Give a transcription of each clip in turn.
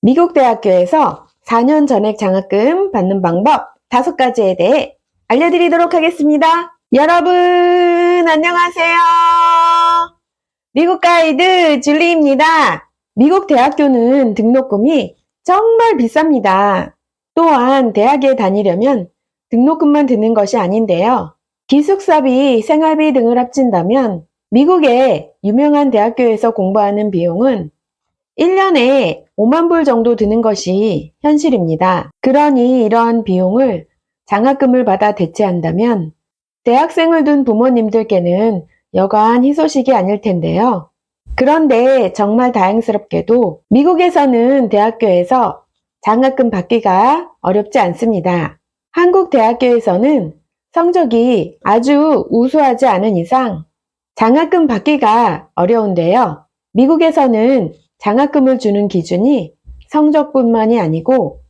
미국 대학교에서 4년 전액 장학금 받는 방법 5가지에 대해 알려드리도록 하겠습니다. 여러분 안녕하세요. 미국 가이드 줄리입니다. 미국 대학교는 등록금이 정말 비쌉니다. 또한 대학에 다니려면 등록금만 드는 것이 아닌데요. 기숙사비, 생활비 등을 합친다면 미국의 유명한 대학교에서 공부하는 비용은 1년에 5만 불 정도 드는 것이 현실입니다. 그러니 이런 비용을 장학금을 받아 대체한다면 대학생을 둔 부모님들께는 여간 희소식이 아닐 텐데요. 그런데 정말 다행스럽게도 미국에서는 대학교에서 장학금 받기가 어렵지 않습니다. 한국 대학교에서는 성적이 아주 우수하지 않은 이상 장학금 받기가 어려운데요. 미국에서는 장학금을 주는 기준이 성적뿐만이 아니고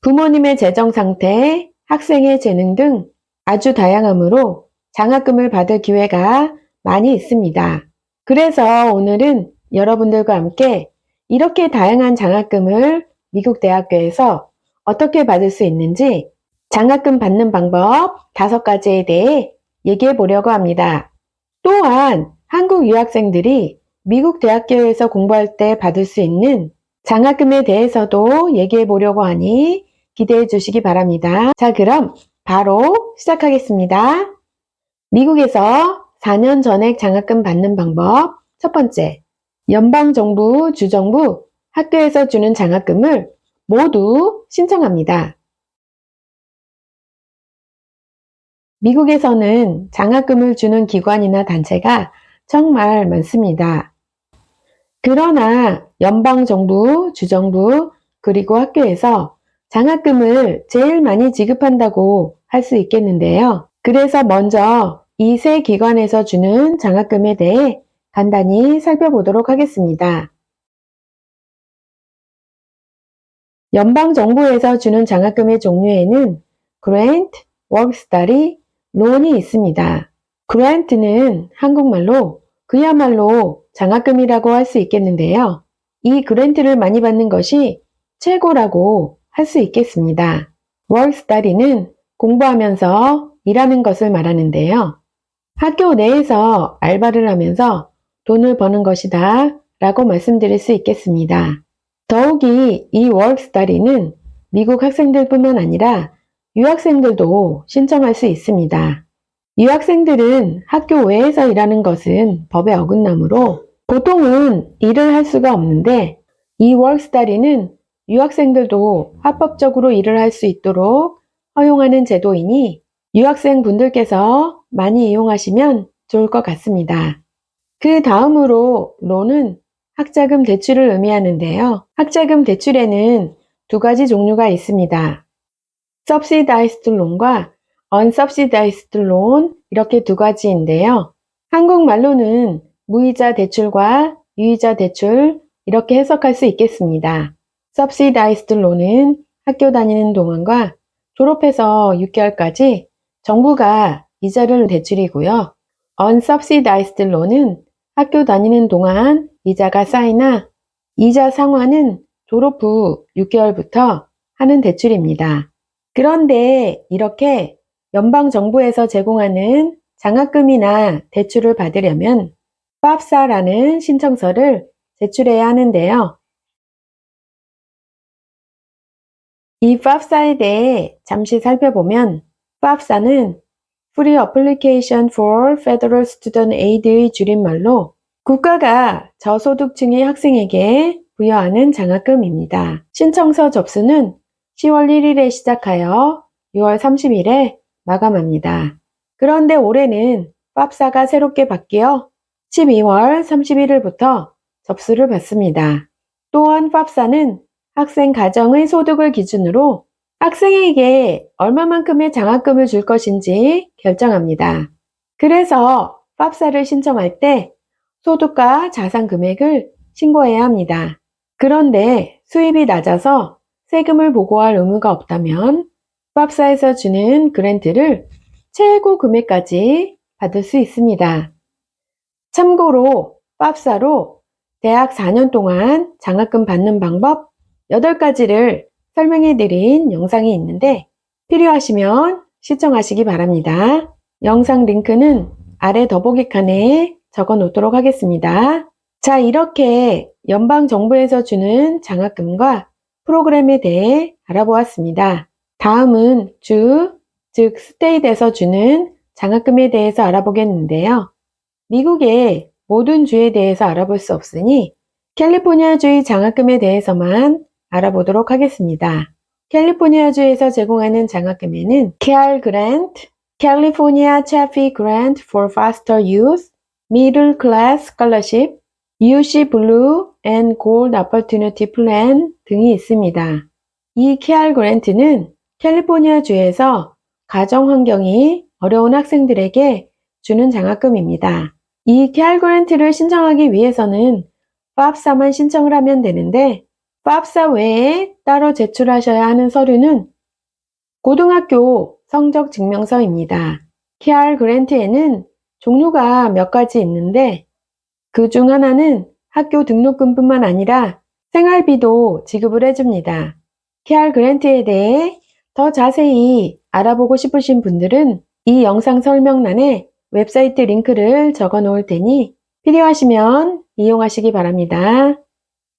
부모님의 재정 상태, 학생의 재능 등 아주 다양하므로 장학금을 받을 기회가 많이 있습니다. 그래서 오늘은 여러분들과 함께 이렇게 다양한 장학금을 미국 대학교에서 어떻게 받을 수 있는지 장학금 받는 방법 5가지에 대해 얘기해 보려고 합니다. 또한 한국 유학생들이 미국 대학교에서 공부할 때 받을 수 있는 장학금에 대해서도 얘기해 보려고 하니 기대해 주시기 바랍니다. 자, 그럼 바로 시작하겠습니다. 미국에서 4년 전액 장학금 받는 방법 첫 번째, 연방정부, 주정부, 학교에서 주는 장학금을 모두 신청합니다. 미국에서는 장학금을 주는 기관이나 단체가 정말 많습니다. 그러나 연방정부, 주정부, 그리고 학교에서 장학금을 제일 많이 지급한다고 할 수 있겠는데요. 그래서 먼저 이 세 기관에서 주는 장학금에 대해 간단히 살펴보도록 하겠습니다. 연방정부에서 주는 장학금의 종류에는 그랜트, 워크스터디, 론이 있습니다. 그랜트는 한국말로 그야말로 장학금이라고 할 수 있겠는데요. 이 그랜트를 많이 받는 것이 최고라고 할 수 있겠습니다. 워크스터디는 공부하면서 일하는 것을 말하는데요. 학교 내에서 알바를 하면서 돈을 버는 것이다 라고 말씀드릴 수 있겠습니다. 더욱이 이 워크스터디는 미국 학생들뿐만 아니라 유학생들도 신청할 수 있습니다. 유학생들은 학교 외에서 일하는 것은 법의 어긋나므로 보통은 일을 할 수가 없는데 이 워크스터디는 유학생들도 합법적으로 일을 할 수 있도록 허용하는 제도이니 유학생 분들께서 많이 이용하시면 좋을 것 같습니다. 그 다음으로 론은 학자금 대출을 의미하는데요. 학자금 대출에는 2가지 종류가 있습니다. subsidized loan과 unsubsidized loan 이렇게 2가지인데요. 한국말로는 무이자 대출과 유이자 대출 이렇게 해석할 수 있겠습니다. subsidized loan은 학교 다니는 동안과 졸업해서 6개월까지 정부가 이자를 대출이고요. unsubsidized loan은 학교 다니는 동안 이자가 쌓이나 이자 상환은 졸업 후 6개월부터 하는 대출입니다. 그런데 이렇게 연방정부에서 제공하는 장학금이나 대출을 받으려면 FAFSA라는 신청서를 제출해야 하는데요. 이 FAFSA에 대해 잠시 살펴보면 FAFSA는 Free Application for Federal Student Aid의 줄임말로 국가가 저소득층의 학생에게 부여하는 장학금입니다. 신청서 접수는 10월 1일에 시작하여 6월 30일에 마감합니다. 그런데 올해는 FAFSA가 새롭게 바뀌어 12월 31일부터 접수를 받습니다. 또한 FAFSA는 학생 가정의 소득을 기준으로 학생에게 얼마만큼의 장학금을 줄 것인지 결정합니다. 그래서 FAFSA를 신청할 때 소득과 자산 금액을 신고해야 합니다. 그런데 수입이 낮아서 세금을 보고할 의무가 없다면 FAFSA에서 주는 그랜트를 최고 금액까지 받을 수 있습니다. 참고로 FAFSA로 대학 4년 동안 장학금 받는 방법 8가지를 설명해 드린 영상이 있는데 필요하시면 시청하시기 바랍니다. 영상 링크는 아래 더보기칸에 적어 놓도록 하겠습니다. 자, 이렇게 연방정부에서 주는 장학금과 프로그램에 대해 알아보았습니다. 다음은 주, 즉 스테이트에서 주는 장학금에 대해서 알아보겠는데요. 미국의 모든 주에 대해서 알아볼 수 없으니 캘리포니아주의 장학금에 대해서만 알아보도록 하겠습니다. 캘리포니아주에서 제공하는 장학금에는 CAL Grant, California Chaffee Grant for Foster Youth, Middle Class Scholarship, UC Blue and Gold Opportunity Plan 등이 있습니다. 이 CAL 그랜트는 캘리포니아주에서 가정 환경이 어려운 학생들에게 주는 장학금입니다. 이 CAL 그랜트를 신청하기 위해서는 FAFSA만 신청을 하면 되는데 FAFSA 외에 따로 제출하셔야 하는 서류는 고등학교 성적 증명서입니다. CAL 그랜트에는 종류가 몇 가지 있는데 그 중 하나는 학교 등록금뿐만 아니라 생활비도 지급을 해줍니다. CAL 그랜트에 대해 더 자세히 알아보고 싶으신 분들은 이 영상 설명란에 웹사이트 링크를 적어 놓을 테니 필요하시면 이용하시기 바랍니다.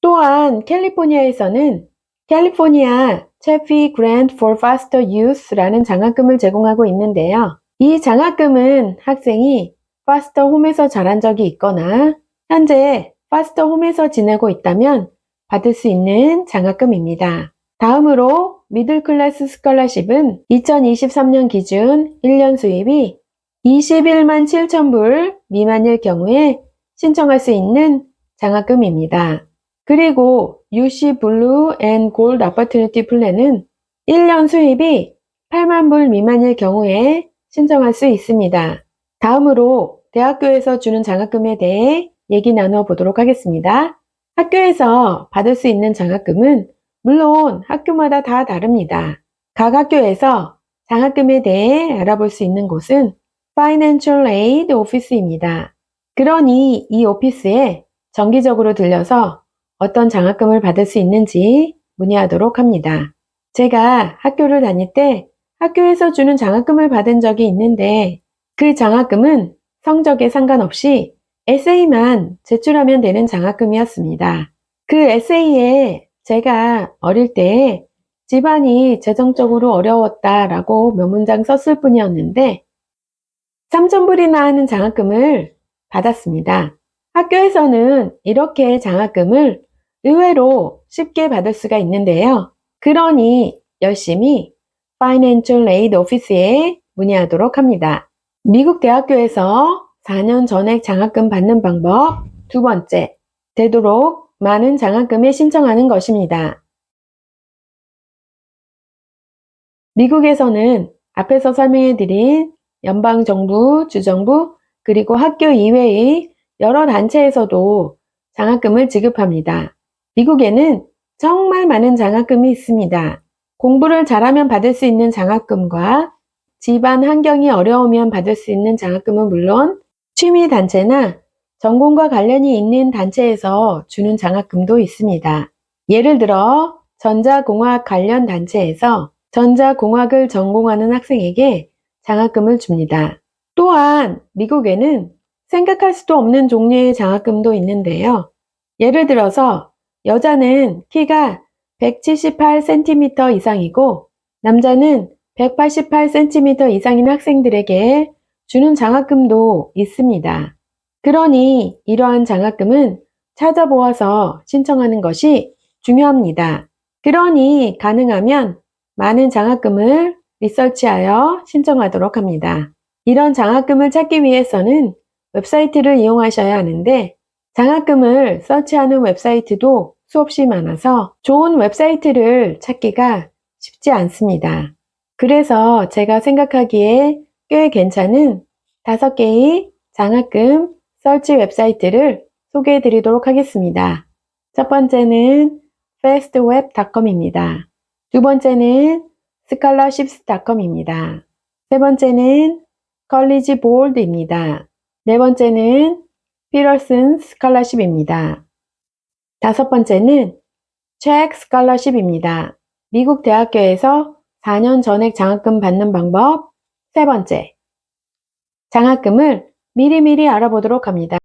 또한 캘리포니아에서는 캘리포니아 채피 그랜트 for Foster Youth라는 장학금을 제공하고 있는데요. 이 장학금은 학생이 파스터 홈에서 자란 적이 있거나 현재 파스터 홈에서 지내고 있다면 받을 수 있는 장학금입니다. 다음으로 미들클래스 스컬러십은 2023년 기준 1년 수입이 21만 7천 불 미만일 경우에 신청할 수 있는 장학금입니다. 그리고 UC 블루 앤 골드 어퍼튜니티 플랜은 1년 수입이 8만 불 미만일 경우에 신청할 수 있습니다. 다음으로 대학교에서 주는 장학금에 대해 얘기 나누어 보도록 하겠습니다. 학교에서 받을 수 있는 장학금은 물론 학교마다 다 다릅니다. 각 학교에서 장학금에 대해 알아볼 수 있는 곳은 Financial Aid Office입니다. 그러니 이 오피스에 정기적으로 들려서 어떤 장학금을 받을 수 있는지 문의하도록 합니다. 제가 학교를 다닐 때 학교에서 주는 장학금을 받은 적이 있는데 그 장학금은 성적에 상관없이 에세이만 제출하면 되는 장학금이었습니다. 그 에세이에 제가 어릴 때 집안이 재정적으로 어려웠다라고 몇 문장 썼을 뿐이었는데 3,000불이나 하는 장학금을 받았습니다. 학교에서는 이렇게 장학금을 의외로 쉽게 받을 수가 있는데요. 그러니 열심히 Financial Aid Office에 문의하도록 합니다. 미국 대학교에서 4년 전액 장학금 받는 방법 두 번째, 되도록 많은 장학금에 신청하는 것입니다. 미국에서는 앞에서 설명해드린 연방정부, 주정부, 그리고 학교 이외의 여러 단체에서도 장학금을 지급합니다. 미국에는 정말 많은 장학금이 있습니다. 공부를 잘하면 받을 수 있는 장학금과 집안 환경이 어려우면 받을 수 있는 장학금은 물론 취미단체나 전공과 관련이 있는 단체에서 주는 장학금도 있습니다. 예를 들어 전자공학 관련 단체에서 전자공학을 전공하는 학생에게 장학금을 줍니다. 또한 미국에는 생각할 수도 없는 종류의 장학금도 있는데요. 예를 들어서 여자는 키가 178cm 이상이고 남자는 188cm 이상인 학생들에게 주는 장학금도 있습니다. 그러니 이러한 장학금은 찾아보아서 신청하는 것이 중요합니다. 그러니 가능하면 많은 장학금을 리서치하여 신청하도록 합니다. 이런 장학금을 찾기 위해서는 웹사이트를 이용하셔야 하는데 장학금을 서치하는 웹사이트도 수없이 많아서 좋은 웹사이트를 찾기가 쉽지 않습니다. 그래서 제가 생각하기에 꽤 괜찮은 5개의 장학금 서치 웹사이트를 소개해 드리도록 하겠습니다. 첫 번째는 fastweb.com입니다. 두 번째는 scholarships.com입니다. 세 번째는 collegeboard입니다. 네 번째는 Pearson Scholarship입니다. 다섯 번째는 Czech Scholarship입니다. 미국 대학교에서 4년 전액 장학금 받는 방법. 세 번째, 장학금을 미리미리 알아보도록 합니다.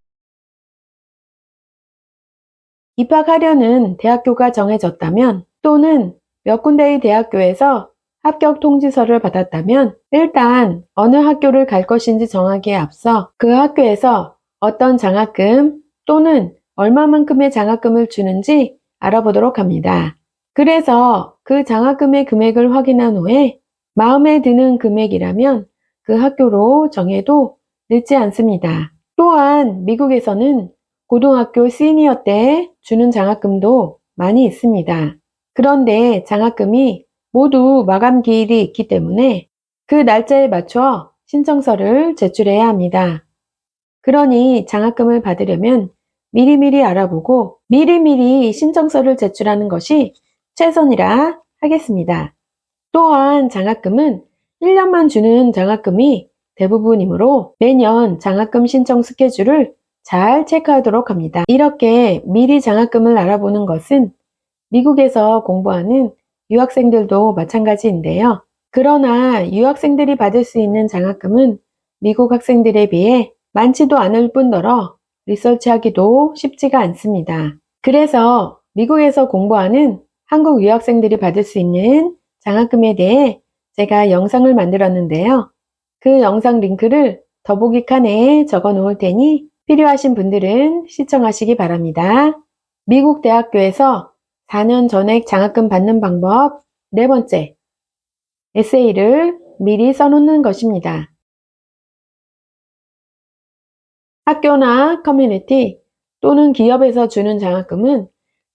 입학하려는 대학교가 정해졌다면 또는 몇 군데의 대학교에서 합격 통지서를 받았다면 일단 어느 학교를 갈 것인지 정하기에 앞서 그 학교에서 어떤 장학금 또는 얼마만큼의 장학금을 주는지 알아보도록 합니다. 그래서 그 장학금의 금액을 확인한 후에 마음에 드는 금액이라면 그 학교로 정해도 늦지 않습니다. 또한 미국에서는 고등학교 시니어 때 주는 장학금도 많이 있습니다. 그런데 장학금이 모두 마감 기일이 있기 때문에 그 날짜에 맞춰 신청서를 제출해야 합니다. 그러니 장학금을 받으려면 미리미리 알아보고 미리미리 신청서를 제출하는 것이 최선이라 하겠습니다. 또한 장학금은 1년만 주는 장학금이 대부분이므로 매년 장학금 신청 스케줄을 잘 체크하도록 합니다. 이렇게 미리 장학금을 알아보는 것은 미국에서 공부하는 유학생들도 마찬가지인데요. 그러나 유학생들이 받을 수 있는 장학금은 미국 학생들에 비해 많지도 않을 뿐더러 리서치하기도 쉽지가 않습니다. 그래서 미국에서 공부하는 한국 유학생들이 받을 수 있는 장학금에 대해 제가 영상을 만들었는데요. 그 영상 링크를 더보기 칸에 적어 놓을 테니 필요하신 분들은 시청하시기 바랍니다. 미국 대학교에서 4년 전액 장학금 받는 방법. 네 번째, 에세이를 미리 써놓는 것입니다. 학교나 커뮤니티 또는 기업에서 주는 장학금은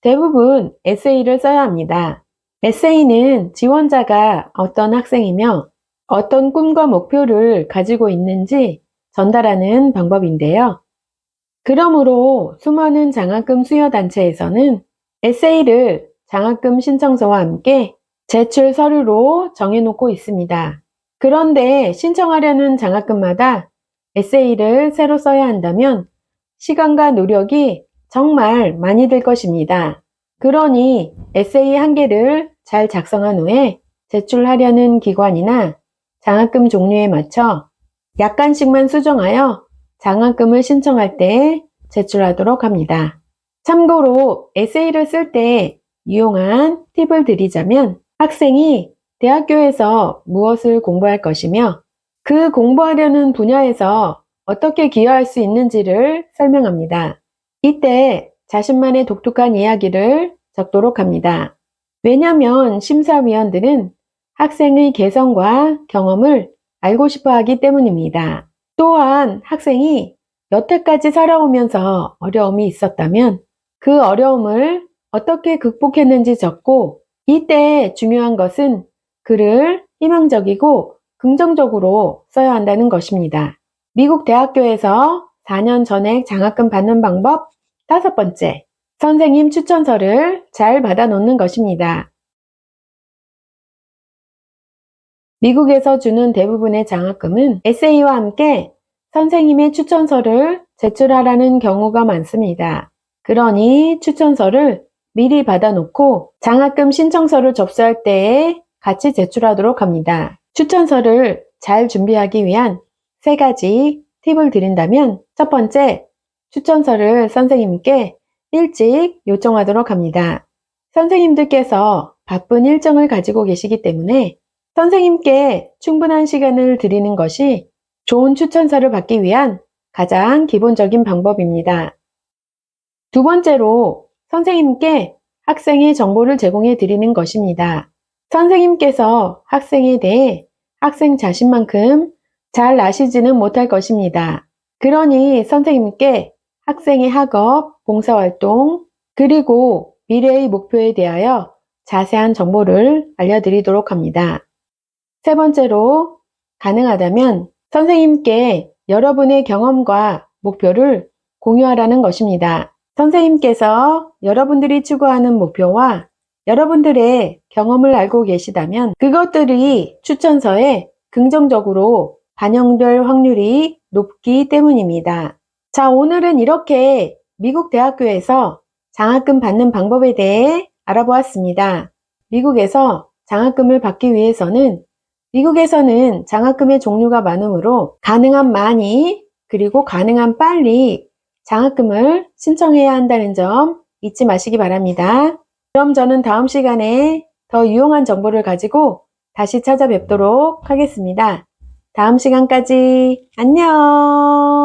대부분 에세이를 써야 합니다. 에세이는 지원자가 어떤 학생이며 어떤 꿈과 목표를 가지고 있는지 전달하는 방법인데요. 그러므로 수많은 장학금 수여단체에서는 에세이를 장학금 신청서와 함께 제출 서류로 정해놓고 있습니다. 그런데 신청하려는 장학금마다 에세이를 새로 써야 한다면 시간과 노력이 정말 많이 들 것입니다. 그러니 에세이 한 개를 잘 작성한 후에 제출하려는 기관이나 장학금 종류에 맞춰 약간씩만 수정하여 장학금을 신청할 때 제출하도록 합니다. 참고로 에세이를 쓸 때 유용한 팁을 드리자면 학생이 대학교에서 무엇을 공부할 것이며 그 공부하려는 분야에서 어떻게 기여할 수 있는지를 설명합니다. 이때 자신만의 독특한 이야기를 적도록 합니다. 왜냐하면 심사위원들은 학생의 개성과 경험을 알고 싶어 하기 때문입니다. 또한 학생이 여태까지 살아오면서 어려움이 있었다면 그 어려움을 어떻게 극복했는지 적고 이때 중요한 것은 글을 희망적이고 긍정적으로 써야 한다는 것입니다. 미국 대학교에서 4년 전액 장학금 받는 방법. 다섯 번째, 선생님 추천서를 잘 받아놓는 것입니다. 미국에서 주는 대부분의 장학금은 에세이와 함께 선생님의 추천서를 제출하라는 경우가 많습니다. 그러니 추천서를 미리 받아놓고 장학금 신청서를 접수할 때에 같이 제출하도록 합니다. 추천서를 잘 준비하기 위한 세 가지 팁을 드린다면 첫 번째, 추천서를 선생님께 일찍 요청하도록 합니다. 선생님들께서 바쁜 일정을 가지고 계시기 때문에 선생님께 충분한 시간을 드리는 것이 좋은 추천서를 받기 위한 가장 기본적인 방법입니다. 두 번째로 선생님께 학생의 정보를 제공해 드리는 것입니다. 선생님께서 학생에 대해 학생 자신만큼 잘 아시지는 못할 것입니다. 그러니 선생님께 학생의 학업, 봉사활동, 그리고 미래의 목표에 대하여 자세한 정보를 알려드리도록 합니다. 세 번째로 가능하다면 선생님께 여러분의 경험과 목표를 공유하라는 것입니다. 선생님께서 여러분들이 추구하는 목표와 여러분들의 경험을 알고 계시다면 그것들이 추천서에 긍정적으로 반영될 확률이 높기 때문입니다. 자, 오늘은 이렇게 미국 대학교에서 장학금 받는 방법에 대해 알아보았습니다. 미국에서 장학금을 받기 위해서는 미국에서는 장학금의 종류가 많으므로 가능한 많이 그리고 가능한 빨리 장학금을 신청해야 한다는 점 잊지 마시기 바랍니다. 그럼 저는 다음 시간에 더 유용한 정보를 가지고 다시 찾아뵙도록 하겠습니다. 다음 시간까지 안녕!